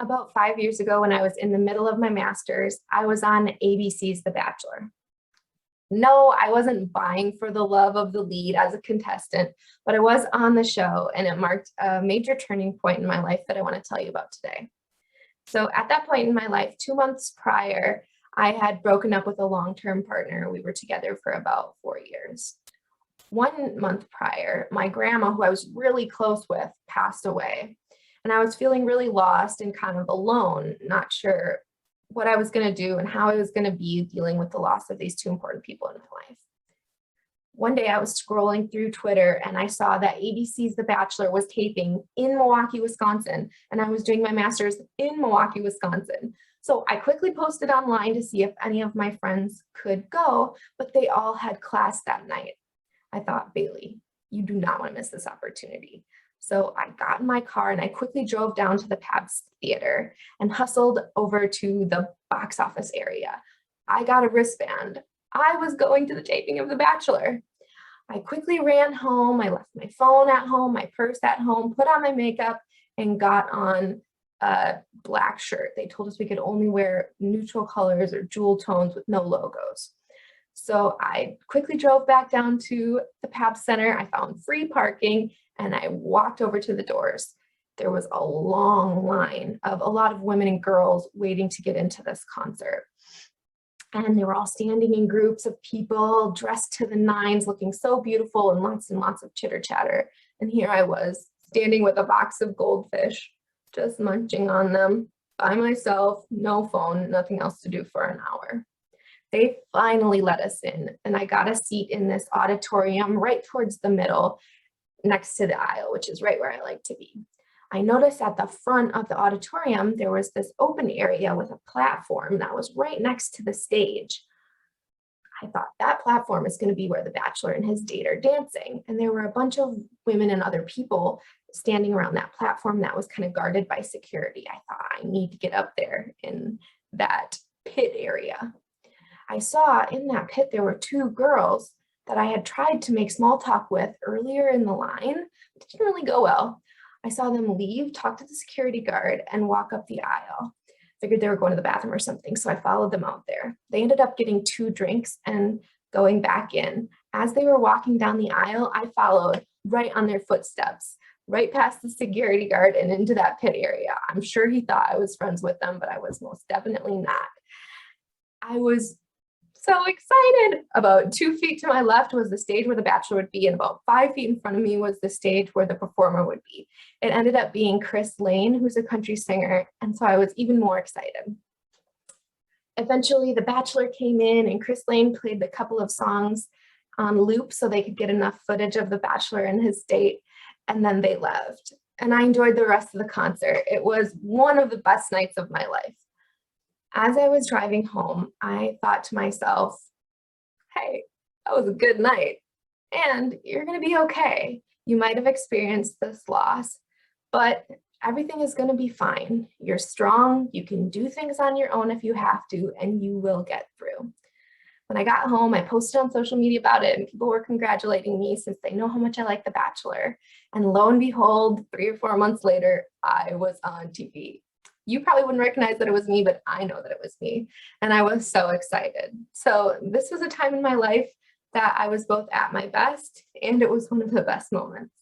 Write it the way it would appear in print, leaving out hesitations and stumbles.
About 5 years ago, when I was in the middle of my master's, I was on ABC's The Bachelor. No, I wasn't vying for the love of the lead as a contestant, but I was on the show and it marked a major turning point in my life that I want to tell you about today. So at that point in my life, 2 months prior, I had broken up with a long-term partner. We were together for about 4 years. 1 month prior, my grandma, who I was really close with, passed away. And I was feeling really lost and kind of alone, not sure what I was going to do and how I was going to be dealing with the loss of these two important people in my life. One day I was scrolling through Twitter and I saw that ABC's The Bachelor was taping in Milwaukee, Wisconsin, and I was doing my master's in Milwaukee, Wisconsin. So I quickly posted online to see if any of my friends could go, but they all had class that night. I thought, Bailey, you do not want to miss this opportunity. So I got in my car and I quickly drove down to the Pabst Theater and hustled over to the box office area. I got a wristband. I was going to the taping of The Bachelor. I quickly ran home. I left my phone at home, my purse at home, put on my makeup, and got on a black shirt. They told us we could only wear neutral colors or jewel tones with no logos. So I quickly drove back down to the Pabst Center. I found free parking and I walked over to the doors. There was a long line of a lot of women and girls waiting to get into this concert. And they were all standing in groups of people dressed to the nines, looking so beautiful and lots of chitter chatter. And here I was standing with a box of goldfish, just munching on them by myself, no phone, nothing else to do for an hour. They finally let us in and I got a seat in this auditorium right towards the middle next to the aisle, which is right where I like to be. I noticed at the front of the auditorium, there was this open area with a platform that was right next to the stage. I thought that platform is going to be where the Bachelor and his date are dancing. And there were a bunch of women and other people standing around that platform that was kind of guarded by security. I thought I need to get up there in that pit area. I saw in that pit, there were two girls that I had tried to make small talk with earlier in the line. It didn't really go well. I saw them leave, talk to the security guard, and walk up the aisle. Figured they were going to the bathroom or something, so I followed them out there. They ended up getting 2 drinks and going back in. As they were walking down the aisle, I followed right on their footsteps, right past the security guard and into that pit area. I'm sure he thought I was friends with them, but I was most definitely not. I was so excited. About 2 feet to my left was the stage where the Bachelor would be, and about 5 feet in front of me was the stage where the performer would be. It ended up being Chris Lane, who's a country singer, and so I was even more excited. Eventually, the Bachelor came in, and Chris Lane played the couple of songs on loop so they could get enough footage of the Bachelor and his date, and then they left. And I enjoyed the rest of the concert. It was one of the best nights of my life. As I was driving home, I thought to myself, hey, that was a good night. And you're going to be okay. You might have experienced this loss, but everything is going to be fine. You're strong. You can do things on your own if you have to, and you will get through. When I got home, I posted on social media about it, and people were congratulating me since they know how much I like The Bachelor. And lo and behold, 3 or 4 months later, I was on TV. You probably wouldn't recognize that it was me, but I know that it was me. And I was so excited. So this was a time in my life that I was both at my best, and it was one of the best moments.